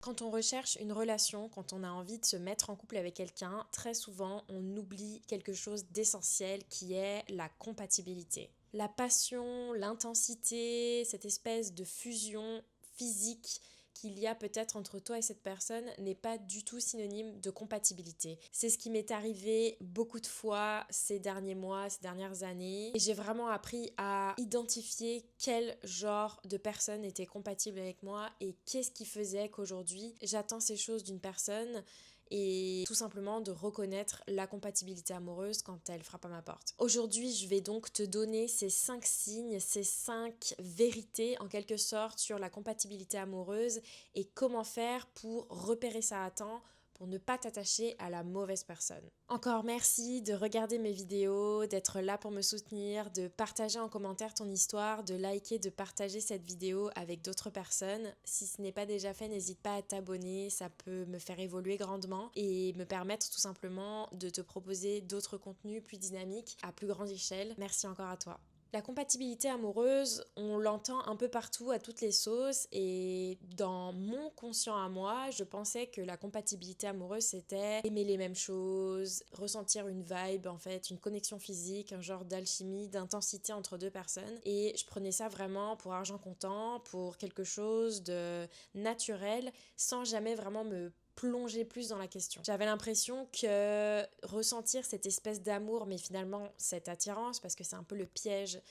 Quand on recherche une relation, quand on a envie de se mettre en couple avec quelqu'un, très souvent on oublie quelque chose d'essentiel qui est la compatibilité. La passion, l'intensité, cette espèce de fusion physique qu'il y a peut-être entre toi et cette personne n'est pas du tout synonyme de compatibilité. C'est ce qui m'est arrivé beaucoup de fois ces derniers mois, ces dernières années. Et j'ai vraiment appris à identifier quel genre de personne était compatible avec moi et qu'est-ce qui faisait qu'aujourd'hui j'attends ces choses d'une personne et tout simplement de reconnaître la compatibilité amoureuse quand elle frappe à ma porte. Aujourd'hui, je vais donc te donner ces 5 signes, ces 5 vérités en quelque sorte sur la compatibilité amoureuse et comment faire pour repérer ça à temps pour ne pas t'attacher à la mauvaise personne. Encore merci de regarder mes vidéos, d'être là pour me soutenir, de partager en commentaire ton histoire, de liker, de partager cette vidéo avec d'autres personnes. Si ce n'est pas déjà fait, n'hésite pas à t'abonner, ça peut me faire évoluer grandement et me permettre tout simplement de te proposer d'autres contenus plus dynamiques à plus grande échelle. Merci encore à toi. La compatibilité amoureuse, on l'entend un peu partout à toutes les sauces et dans mon conscient à moi, je pensais que la compatibilité amoureuse c'était aimer les mêmes choses, ressentir une vibe en fait, une connexion physique, un genre d'alchimie, d'intensité entre deux personnes et je prenais ça vraiment pour argent comptant, pour quelque chose de naturel sans jamais vraiment me plonger plus dans la question. J'avais l'impression que ressentir cette espèce d'amour, mais finalement cette attirance, parce que c'est un peu le piège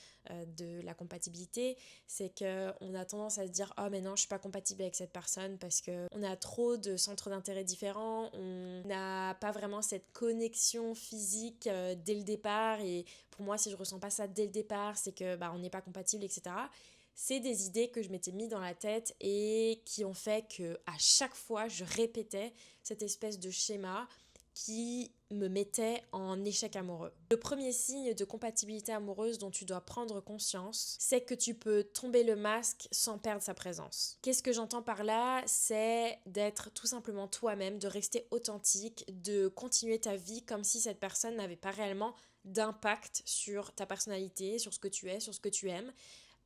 de la compatibilité, c'est qu'on a tendance à se dire oh mais non je suis pas compatible avec cette personne parce qu'on a trop de centres d'intérêt différents, on n'a pas vraiment cette connexion physique dès le départ et pour moi si je ressens pas ça dès le départ c'est que on n'est pas compatible, etc. C'est des idées que je m'étais mis dans la tête et qui ont fait que à chaque fois je répétais cette espèce de schéma qui me mettait en échec amoureux. Le premier signe de compatibilité amoureuse dont tu dois prendre conscience, c'est que tu peux tomber le masque sans perdre sa présence. Qu'est-ce que j'entends par là? C'est d'être tout simplement toi-même, de rester authentique, de continuer ta vie comme si cette personne n'avait pas réellement d'impact sur ta personnalité, sur ce que tu es, sur ce que tu aimes.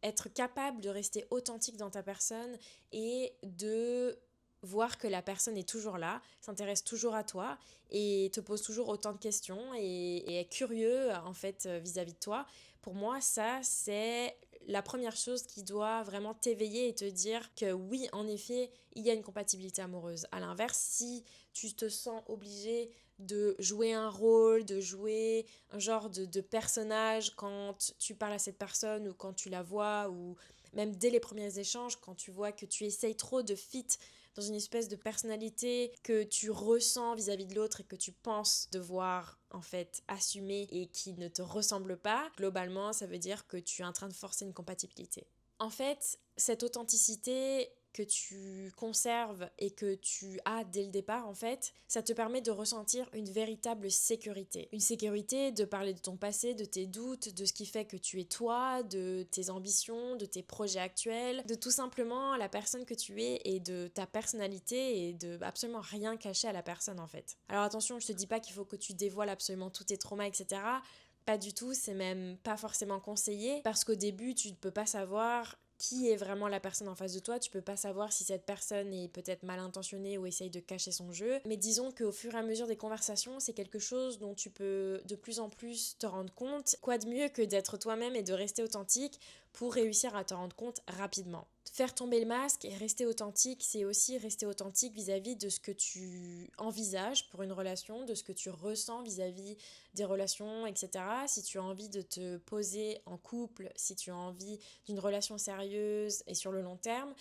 Être capable de rester authentique dans ta personne et de voir que la personne est toujours là, s'intéresse toujours à toi et te pose toujours autant de questions et est curieux en fait vis-à-vis de toi. Pour moi, ça c'est la première chose qui doit vraiment t'éveiller et te dire que oui, en effet, il y a une compatibilité amoureuse. À l'inverse, si tu te sens obligé de jouer un rôle, de jouer un genre de personnage quand tu parles à cette personne ou quand tu la vois ou même dès les premiers échanges quand tu vois que tu essayes trop de fit dans une espèce de personnalité que tu ressens vis-à-vis de l'autre et que tu penses devoir en fait assumer et qui ne te ressemble pas, globalement ça veut dire que tu es en train de forcer une compatibilité. En fait, cette authenticité que tu conserves et que tu as dès le départ, en fait, ça te permet de ressentir une véritable sécurité. Une sécurité de parler de ton passé, de tes doutes, de ce qui fait que tu es toi, de tes ambitions, de tes projets actuels, de tout simplement la personne que tu es et de ta personnalité et de absolument rien cacher à la personne, en fait. Alors attention, je te dis pas qu'il faut que tu dévoiles absolument tous tes traumas, etc. Pas du tout, c'est même pas forcément conseillé parce qu'au début, tu ne peux pas savoir qui est vraiment la personne en face de toi, tu peux pas savoir si cette personne est peut-être mal intentionnée ou essaye de cacher son jeu, mais disons qu'au fur et à mesure des conversations, c'est quelque chose dont tu peux de plus en plus te rendre compte. Quoi de mieux que d'être toi-même et de rester authentique pour réussir à te rendre compte rapidement. Faire tomber le masque et rester authentique, c'est aussi rester authentique vis-à-vis de ce que tu envisages pour une relation, de ce que tu ressens vis-à-vis des relations, etc. Si tu as envie de te poser en couple, si tu as envie d'une relation sérieuse et sur le long terme,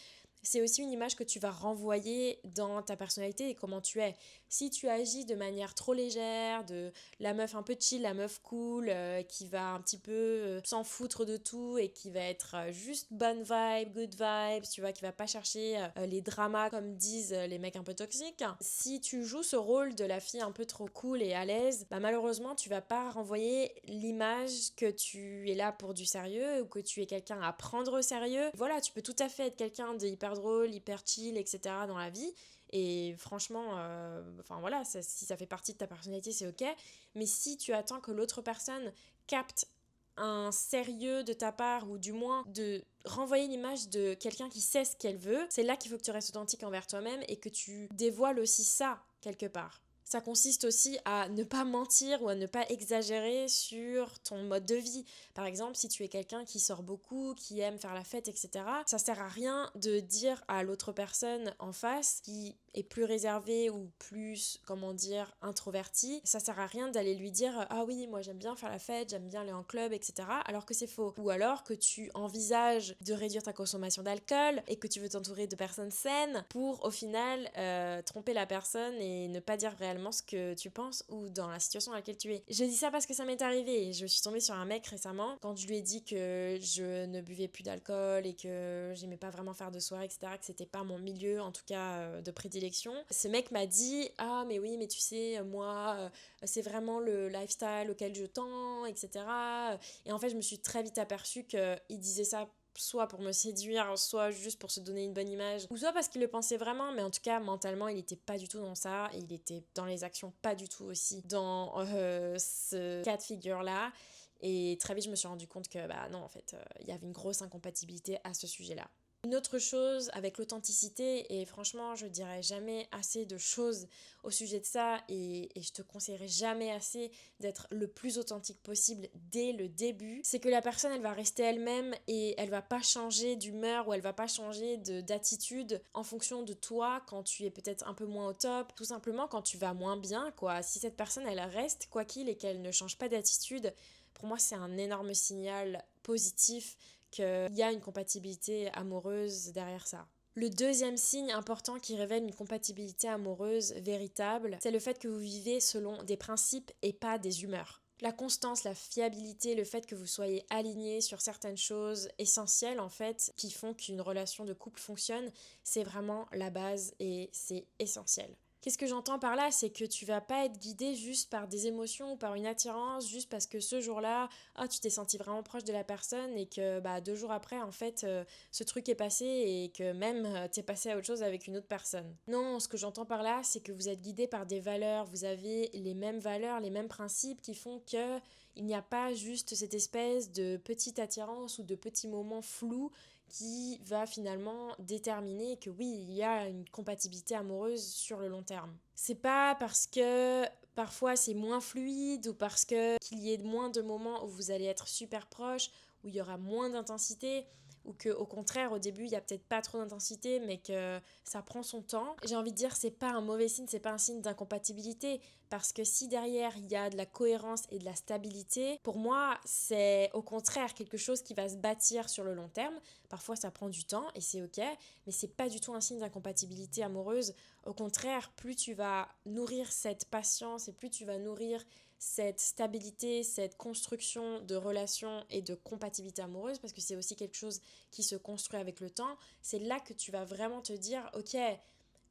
c'est aussi une image que tu vas renvoyer dans ta personnalité et comment tu es. Si tu agis de manière trop légère, de la meuf un peu chill, la meuf cool, qui va un petit peu s'en foutre de tout et qui va être juste bonne vibe, good vibes, tu vois, qui va pas chercher les dramas comme disent les mecs un peu toxiques. Si tu joues ce rôle de la fille un peu trop cool et à l'aise, malheureusement tu vas pas renvoyer l'image que tu es là pour du sérieux ou que tu es quelqu'un à prendre au sérieux. Voilà, tu peux tout à fait être quelqu'un de hyper drôle, hyper chill, etc. dans la vie. Et franchement, enfin voilà, si ça fait partie de ta personnalité, c'est ok. Mais si tu attends que l'autre personne capte un sérieux de ta part, ou du moins de renvoyer l'image de quelqu'un qui sait ce qu'elle veut, c'est là qu'il faut que tu restes authentique envers toi-même et que tu dévoiles aussi ça quelque part. Ça consiste aussi à ne pas mentir ou à ne pas exagérer sur ton mode de vie. Par exemple, si tu es quelqu'un qui sort beaucoup, qui aime faire la fête, etc., ça sert à rien de dire à l'autre personne en face qui est plus réservée ou plus, comment dire, introvertie, ça sert à rien d'aller lui dire ah oui, moi j'aime bien faire la fête, j'aime bien aller en club, etc., alors que c'est faux. Ou alors que tu envisages de réduire ta consommation d'alcool et que tu veux t'entourer de personnes saines pour au final tromper la personne et ne pas dire réellement ce que tu penses ou dans la situation dans laquelle tu es. Je dis ça parce que ça m'est arrivé et je suis tombée sur un mec récemment quand je lui ai dit que je ne buvais plus d'alcool et que j'aimais pas vraiment faire de soirée, etc., que c'était pas mon milieu en tout cas de prédilection. Ce mec m'a dit ah mais oui mais tu sais moi c'est vraiment le lifestyle auquel je tends, etc. Et en fait je me suis très vite aperçue qu'il disait ça soit pour me séduire, soit juste pour se donner une bonne image, ou soit parce qu'il le pensait vraiment, mais en tout cas mentalement il était pas du tout dans ça, et il était dans les actions pas du tout aussi dans ce cas de figure là. Et très vite je me suis rendu compte que bah non en fait il y avait une grosse incompatibilité à ce sujet là. Une autre chose avec l'authenticité, et franchement je dirais jamais assez de choses au sujet de ça, et je te conseillerais jamais assez d'être le plus authentique possible dès le début, c'est que la personne elle va rester elle-même et elle va pas changer d'humeur ou elle va pas changer d'attitude en fonction de toi quand tu es peut-être un peu moins au top, tout simplement quand tu vas moins bien quoi. Si cette personne elle reste quoi qu'il et qu'elle ne change pas d'attitude, pour moi c'est un énorme signal positif qu'il y a une compatibilité amoureuse derrière ça. Le deuxième signe important qui révèle une compatibilité amoureuse véritable, c'est le fait que vous vivez selon des principes et pas des humeurs. La constance, la fiabilité, le fait que vous soyez alignés sur certaines choses essentielles en fait, qui font qu'une relation de couple fonctionne, c'est vraiment la base et c'est essentiel. Qu'est-ce que j'entends par là? C'est que tu vas pas être guidé juste par des émotions ou par une attirance, juste parce que ce jour-là, tu t'es senti vraiment proche de la personne et que 2 jours après, en fait, ce truc est passé et que même t'es passé à autre chose avec une autre personne. Non, ce que j'entends par là, c'est que vous êtes guidé par des valeurs, vous avez les mêmes valeurs, les mêmes principes qui font que il n'y a pas juste cette espèce de petite attirance ou de petits moments flous qui va finalement déterminer que oui, il y a une compatibilité amoureuse sur le long terme. C'est pas parce que parfois c'est moins fluide ou parce que qu'il y ait moins de moments où vous allez être super proches, où il y aura moins d'intensité, ou que au contraire au début il y a peut-être pas trop d'intensité mais que ça prend son temps. J'ai envie de dire c'est pas un mauvais signe, c'est pas un signe d'incompatibilité, parce que si derrière il y a de la cohérence et de la stabilité, pour moi c'est au contraire quelque chose qui va se bâtir sur le long terme. Parfois ça prend du temps et c'est ok, mais c'est pas du tout un signe d'incompatibilité amoureuse. Au contraire, plus tu vas nourrir cette patience et plus tu vas nourrir cette stabilité, cette construction de relations et de compatibilité amoureuse, parce que c'est aussi quelque chose qui se construit avec le temps, c'est là que tu vas vraiment te dire ok,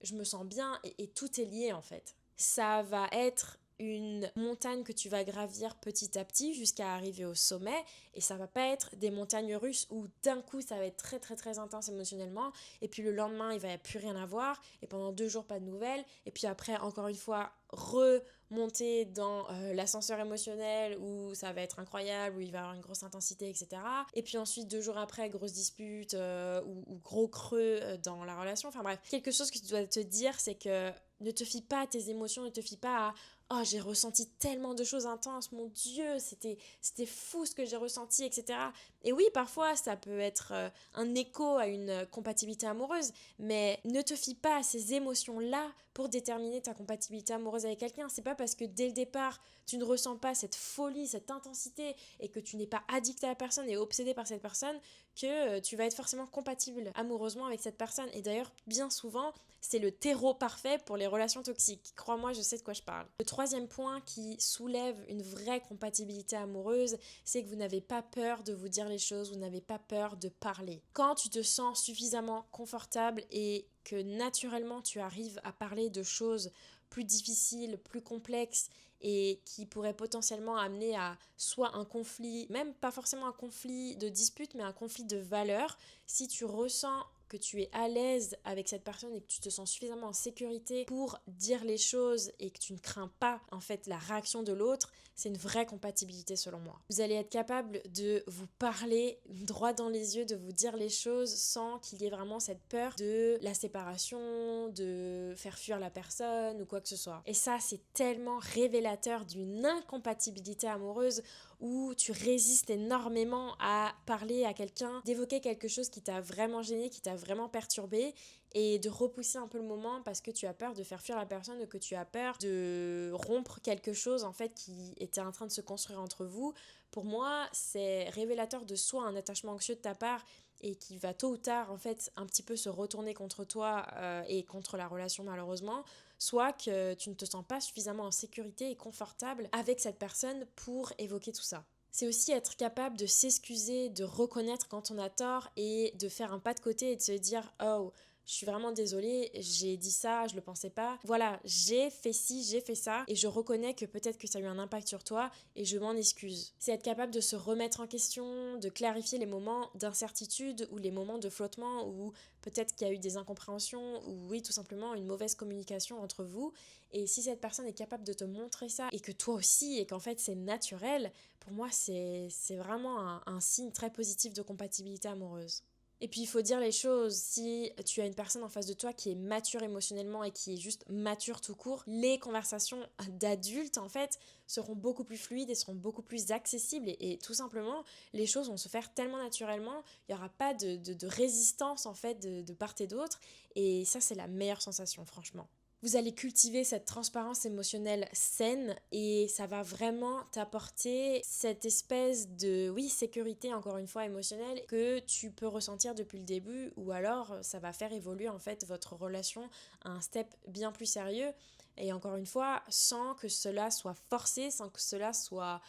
je me sens bien, et tout est lié en fait. Ça va être une montagne que tu vas gravir petit à petit jusqu'à arriver au sommet, et ça va pas être des montagnes russes où d'un coup ça va être très très très intense émotionnellement et puis le lendemain il va plus rien avoir et pendant 2 jours pas de nouvelles, et puis après encore une fois remonter dans l'ascenseur émotionnel où ça va être incroyable, où il va y avoir une grosse intensité, etc. Et puis ensuite 2 jours après grosse dispute ou gros creux dans la relation. Enfin bref, quelque chose que tu dois te dire, c'est que ne te fie pas à tes émotions, ne te fie pas à oh j'ai ressenti tellement de choses intenses, mon Dieu, c'était fou ce que j'ai ressenti, etc. Et oui, parfois ça peut être un écho à une compatibilité amoureuse, mais ne te fie pas à ces émotions-là pour déterminer ta compatibilité amoureuse avec quelqu'un. C'est pas parce que dès le départ tu ne ressens pas cette folie, cette intensité, et que tu n'es pas addict à la personne et obsédé par cette personne, que tu vas être forcément compatible amoureusement avec cette personne. Et d'ailleurs, bien souvent, c'est le terreau parfait pour les relations toxiques. Crois-moi, je sais de quoi je parle. Le troisième point qui soulève une vraie compatibilité amoureuse, c'est que vous n'avez pas peur de vous dire les choses, vous n'avez pas peur de parler. Quand tu te sens suffisamment confortable et que naturellement tu arrives à parler de choses plus difficiles, plus complexes, et qui pourraient potentiellement amener à soit un conflit, même pas forcément un conflit de dispute, mais un conflit de valeurs, si tu ressens que tu es à l'aise avec cette personne et que tu te sens suffisamment en sécurité pour dire les choses et que tu ne crains pas en fait la réaction de l'autre, c'est une vraie compatibilité selon moi. Vous allez être capable de vous parler droit dans les yeux, de vous dire les choses sans qu'il y ait vraiment cette peur de la séparation, de faire fuir la personne ou quoi que ce soit. Et ça, c'est tellement révélateur d'une incompatibilité amoureuse où tu résistes énormément à parler à quelqu'un, d'évoquer quelque chose qui t'a vraiment gêné, qui t'a vraiment perturbé et de repousser un peu le moment parce que tu as peur de faire fuir la personne ou que tu as peur de rompre quelque chose en fait qui était en train de se construire entre vous. Pour moi, c'est révélateur de soit un attachement anxieux de ta part et qui va tôt ou tard en fait un petit peu se retourner contre toi et contre la relation malheureusement, soit que tu ne te sens pas suffisamment en sécurité et confortable avec cette personne pour évoquer tout ça. C'est aussi être capable de s'excuser, de reconnaître quand on a tort et de faire un pas de côté et de se dire « Oh, je suis vraiment désolée, j'ai dit ça, je le pensais pas. Voilà, j'ai fait ci, j'ai fait ça et je reconnais que peut-être que ça a eu un impact sur toi et je m'en excuse. » C'est être capable de se remettre en question, de clarifier les moments d'incertitude ou les moments de flottement où peut-être qu'il y a eu des incompréhensions ou oui, tout simplement une mauvaise communication entre vous. Et si cette personne est capable de te montrer ça et que toi aussi et qu'en fait c'est naturel, pour moi c'est vraiment un signe très positif de compatibilité amoureuse. Et puis il faut dire les choses, si tu as une personne en face de toi qui est mature émotionnellement et qui est juste mature tout court, les conversations d'adultes en fait seront beaucoup plus fluides et seront beaucoup plus accessibles et tout simplement les choses vont se faire tellement naturellement, il n'y aura pas de résistance en fait de part et d'autre et ça c'est la meilleure sensation franchement. Vous allez cultiver cette transparence émotionnelle saine et ça va vraiment t'apporter cette espèce de, oui, sécurité encore une fois émotionnelle que tu peux ressentir depuis le début ou alors ça va faire évoluer en fait votre relation à un step bien plus sérieux et encore une fois sans que cela soit forcé, sans que cela soit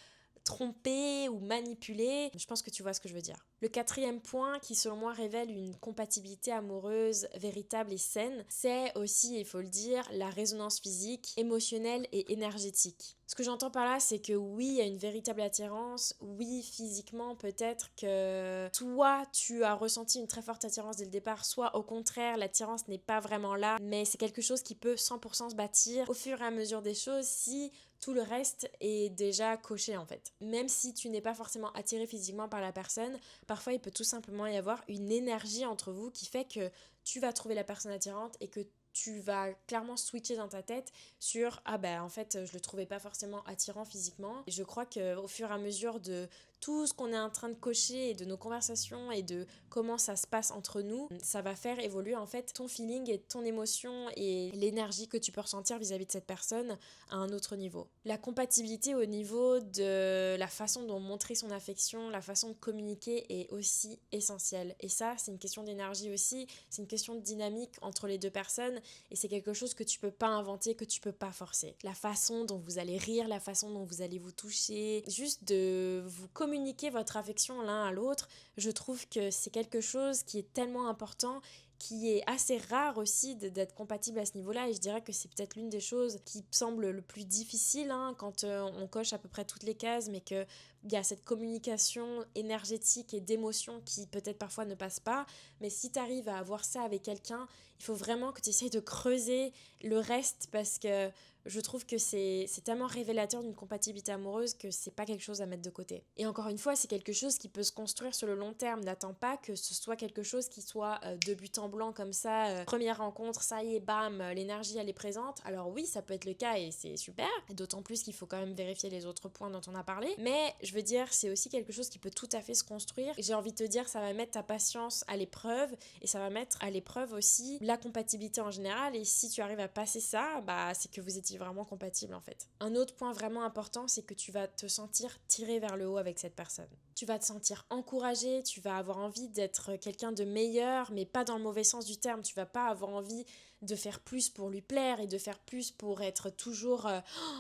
trompé ou manipulé. Je pense que tu vois ce que je veux dire. Le quatrième point qui selon moi révèle une compatibilité amoureuse véritable et saine, c'est aussi, il faut le dire, la résonance physique, émotionnelle et énergétique. Ce que j'entends par là, c'est que oui, il y a une véritable attirance, oui, physiquement, peut-être que toi, tu as ressenti une très forte attirance dès le départ, soit au contraire, l'attirance n'est pas vraiment là, mais c'est quelque chose qui peut 100% se bâtir au fur et à mesure des choses si tout le reste est déjà coché en fait. Même si tu n'es pas forcément attiré physiquement par la personne, parfois il peut tout simplement y avoir une énergie entre vous qui fait que tu vas trouver la personne attirante et que tu vas clairement switcher dans ta tête sur ah ben en fait je le trouvais pas forcément attirant physiquement. Et je crois qu'au fur et à mesure de tout ce qu'on est en train de cocher et de nos conversations et de comment ça se passe entre nous, ça va faire évoluer en fait ton feeling et ton émotion et l'énergie que tu peux ressentir vis-à-vis de cette personne à un autre niveau. La compatibilité au niveau de la façon dont montrer son affection, la façon de communiquer est aussi essentielle. Et ça, c'est une question d'énergie aussi, c'est une question de dynamique entre les deux personnes et c'est quelque chose que tu peux pas inventer, que tu peux pas forcer. La façon dont vous allez rire, la façon dont vous allez vous toucher, juste de vous communiquer votre affection l'un à l'autre, je trouve que c'est quelque chose qui est tellement important, qui est assez rare aussi d'être compatible à ce niveau-là et je dirais que c'est peut-être l'une des choses qui semble le plus difficile quand on coche à peu près toutes les cases mais qu'il y a cette communication énergétique et d'émotion qui peut-être parfois ne passe pas, mais si tu arrives à avoir ça avec quelqu'un, il faut vraiment que tu essayes de creuser le reste parce que je trouve que c'est tellement révélateur d'une compatibilité amoureuse que c'est pas quelque chose à mettre de côté. Et encore une fois, c'est quelque chose qui peut se construire sur le long terme. N'attends pas que ce soit quelque chose qui soit de but en blanc comme ça, première rencontre, ça y est, bam, l'énergie elle est présente. Alors oui, ça peut être le cas et c'est super, d'autant plus qu'il faut quand même vérifier les autres points dont on a parlé. Mais je veux dire, c'est aussi quelque chose qui peut tout à fait se construire. Et j'ai envie de te dire, ça va mettre ta patience à l'épreuve et ça va mettre à l'épreuve aussi la compatibilité en général. Et si tu arrives à passer ça, bah c'est que vous étiez vraiment compatible en fait. Un autre point vraiment important, c'est que tu vas te sentir tiré vers le haut avec cette personne. Tu vas te sentir encouragé, tu vas avoir envie d'être quelqu'un de meilleur, mais pas dans le mauvais sens du terme. Tu vas pas avoir envie de faire plus pour lui plaire et de faire plus pour être toujours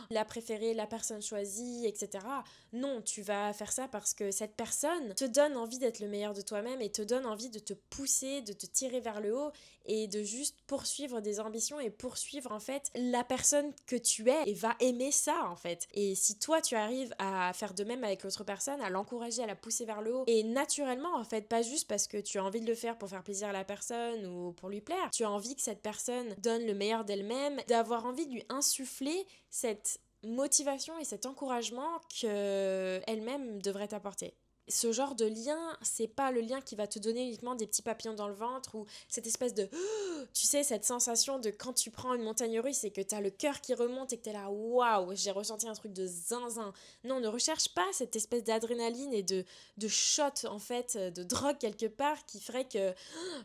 la préférée, la personne choisie, etc. Non, tu vas faire ça parce que cette personne te donne envie d'être le meilleur de toi-même et te donne envie de te pousser, de te tirer vers le haut et de juste poursuivre des ambitions et poursuivre en fait la personne que tu es et va aimer ça en fait. Et si toi tu arrives à faire de même avec l'autre personne, à l'encourager, à la pousser vers le haut et naturellement en fait, pas juste parce que tu as envie de le faire pour faire plaisir à la personne ou pour lui plaire, tu as envie que cette personne donne le meilleur d'elle-même, d'avoir envie de lui insuffler cette motivation et cet encouragement qu'elle-même devrait t'apporter. Ce genre de lien, c'est pas le lien qui va te donner uniquement des petits papillons dans le ventre ou cette espèce de, tu sais, cette sensation de quand tu prends une montagne russe et que t'as le cœur qui remonte et que t'es là, waouh, j'ai ressenti un truc de zinzin. Non, ne recherche pas cette espèce d'adrénaline et de shot, en fait, de drogue quelque part qui ferait que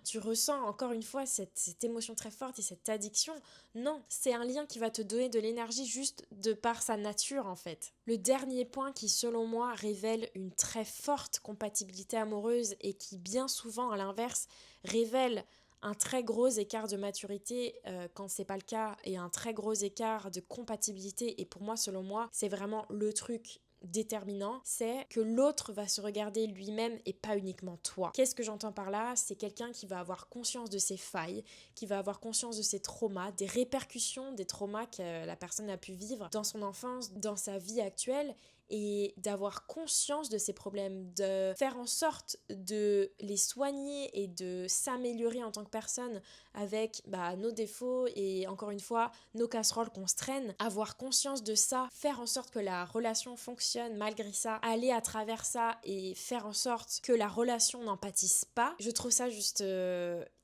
tu ressens encore une fois cette émotion très forte et cette addiction. Non, c'est un lien qui va te donner de l'énergie juste de par sa nature en fait. Le dernier point qui selon moi révèle une très forte compatibilité amoureuse et qui bien souvent à l'inverse révèle un très gros écart de maturité quand c'est pas le cas et un très gros écart de compatibilité et pour moi selon moi c'est vraiment le truc déterminant, c'est que l'autre va se regarder lui-même et pas uniquement toi. Qu'est-ce que j'entends par là? C'est quelqu'un qui va avoir conscience de ses failles, qui va avoir conscience de ses traumas, des répercussions des traumas que la personne a pu vivre dans son enfance, dans sa vie actuelle et d'avoir conscience de ses problèmes, de faire en sorte de les soigner et de s'améliorer en tant que personne avec nos défauts et encore une fois nos casseroles qu'on se traîne, avoir conscience de ça, faire en sorte que la relation fonctionne malgré ça, aller à travers ça et faire en sorte que la relation n'en pâtisse pas, je trouve ça juste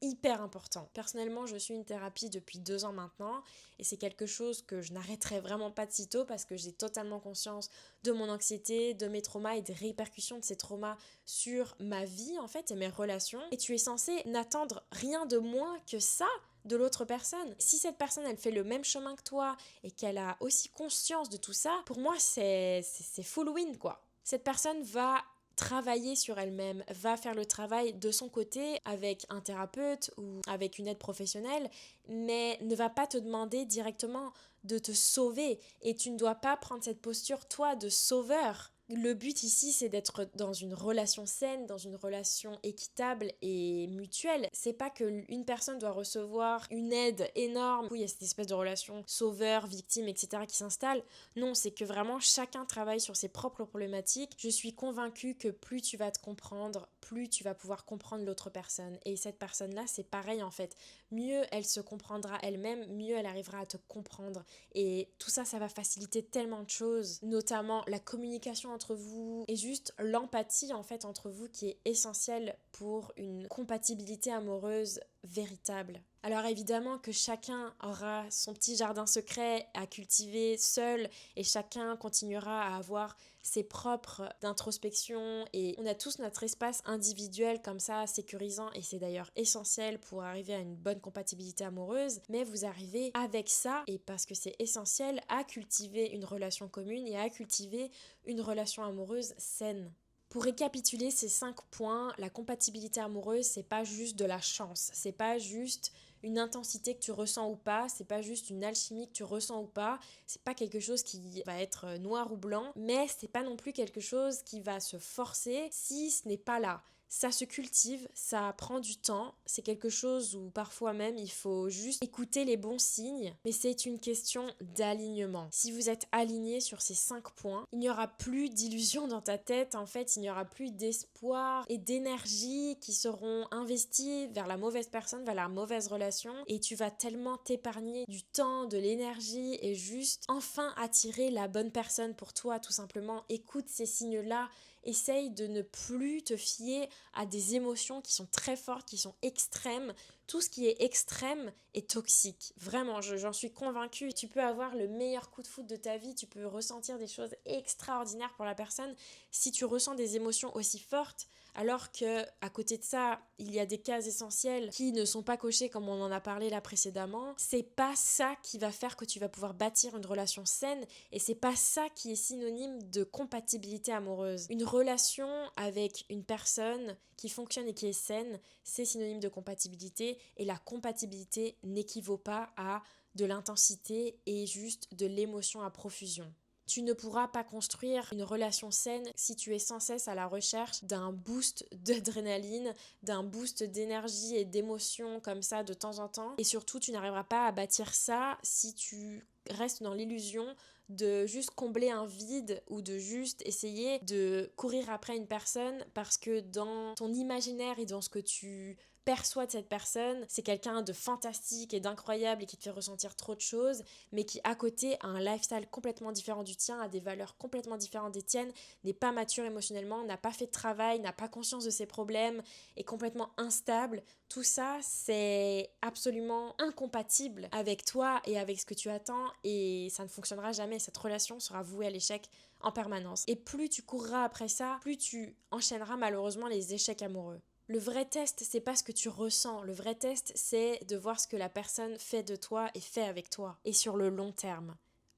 hyper important. Personnellement, je suis une thérapie depuis 2 ans maintenant et c'est quelque chose que je n'arrêterai vraiment pas de sitôt parce que j'ai totalement conscience de mon anxiété, de mes traumas et des répercussions de ces traumas sur ma vie en fait et mes relations. Et tu es censé n'attendre rien de moins que ça de l'autre personne. Si cette personne elle fait le même chemin que toi et qu'elle a aussi conscience de tout ça, pour moi c'est full win quoi. Cette personne va travailler sur elle-même, va faire le travail de son côté avec un thérapeute ou avec une aide professionnelle, mais ne va pas te demander directement de te sauver et tu ne dois pas prendre cette posture toi de sauveur. Le but ici, c'est d'être dans une relation saine, dans une relation équitable et mutuelle. C'est pas que une personne doit recevoir une aide énorme. Il y a cette espèce de relation sauveur-victime, etc. qui s'installe. Non, c'est que vraiment chacun travaille sur ses propres problématiques. Je suis convaincue que plus tu vas te comprendre, plus tu vas pouvoir comprendre l'autre personne. Et cette personne-là, c'est pareil en fait. Mieux elle se comprendra elle-même, mieux elle arrivera à te comprendre. Et tout ça, ça va faciliter tellement de choses, notamment la communication entre vous et juste l'empathie en fait entre vous qui est essentielle pour une compatibilité amoureuse véritable. Alors évidemment que chacun aura son petit jardin secret à cultiver seul et chacun continuera à avoir ses propres introspections et on a tous notre espace individuel comme ça sécurisant et c'est d'ailleurs essentiel pour arriver à une bonne compatibilité amoureuse, mais vous arrivez avec ça et parce que c'est essentiel à cultiver une relation commune et à cultiver une relation amoureuse saine. Pour récapituler ces 5 points, la compatibilité amoureuse, c'est pas juste de la chance, c'est pas juste une intensité que tu ressens ou pas, c'est pas juste une alchimie que tu ressens ou pas, c'est pas quelque chose qui va être noir ou blanc, mais c'est pas non plus quelque chose qui va se forcer si ce n'est pas là. Ça se cultive, ça prend du temps, c'est quelque chose où parfois même il faut juste écouter les bons signes, mais c'est une question d'alignement. Si vous êtes aligné sur ces 5 points, il n'y aura plus d'illusions dans ta tête, en fait il n'y aura plus d'espoir et d'énergie qui seront investis vers la mauvaise personne, vers la mauvaise relation et tu vas tellement t'épargner du temps, de l'énergie et juste enfin attirer la bonne personne pour toi tout simplement. Écoute ces signes-là. Essaye de ne plus te fier à des émotions qui sont très fortes, qui sont extrêmes. Tout ce qui est extrême est toxique. Vraiment, j'en suis convaincue. Tu peux avoir le meilleur coup de foudre de ta vie, tu peux ressentir des choses extraordinaires pour la personne. Si tu ressens des émotions aussi fortes, alors que à côté de ça, il y a des cases essentielles qui ne sont pas cochées comme on en a parlé là précédemment, c'est pas ça qui va faire que tu vas pouvoir bâtir une relation saine et c'est pas ça qui est synonyme de compatibilité amoureuse. Une relation avec une personne qui fonctionne et qui est saine, c'est synonyme de compatibilité compatibilité, et la compatibilité n'équivaut pas à de l'intensité et juste de l'émotion à profusion. Tu ne pourras pas construire une relation saine si tu es sans cesse à la recherche d'un boost d'adrénaline, d'un boost d'énergie et d'émotion comme ça de temps en temps. Et surtout, tu n'arriveras pas à bâtir ça si tu restes dans l'illusion de juste combler un vide ou de juste essayer de courir après une personne parce que dans ton imaginaire et dans ce que tu perçois de cette personne, c'est quelqu'un de fantastique et d'incroyable et qui te fait ressentir trop de choses, mais qui à côté a un lifestyle complètement différent du tien, a des valeurs complètement différentes des tiennes, n'est pas mature émotionnellement, n'a pas fait de travail, n'a pas conscience de ses problèmes, est complètement instable. Tout ça, c'est absolument incompatible avec toi et avec ce que tu attends, et ça ne fonctionnera jamais. Cette relation sera vouée à l'échec en permanence. Et plus tu courras après ça, plus tu enchaîneras malheureusement les échecs amoureux. Le vrai test, c'est pas ce que tu ressens. Le vrai test, c'est de voir ce que la personne fait de toi et fait avec toi. Et sur le long terme.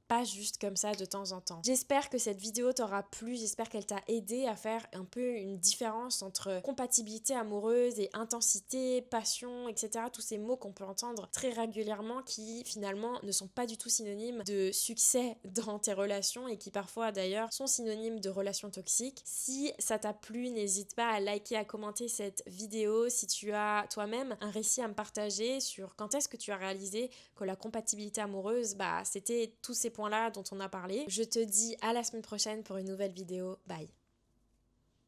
Pas juste comme ça de temps en temps. J'espère que cette vidéo t'aura plu, j'espère qu'elle t'a aidé à faire un peu une différence entre compatibilité amoureuse et intensité, passion, etc. Tous ces mots qu'on peut entendre très régulièrement qui finalement ne sont pas du tout synonymes de succès dans tes relations et qui parfois d'ailleurs sont synonymes de relations toxiques. Si ça t'a plu, n'hésite pas à liker, à commenter cette vidéo. Si tu as toi-même un récit à me partager sur quand est-ce que tu as réalisé que la compatibilité amoureuse, c'était tous ces points-là dont on a parlé. Je te dis à la semaine prochaine pour une nouvelle vidéo. Bye!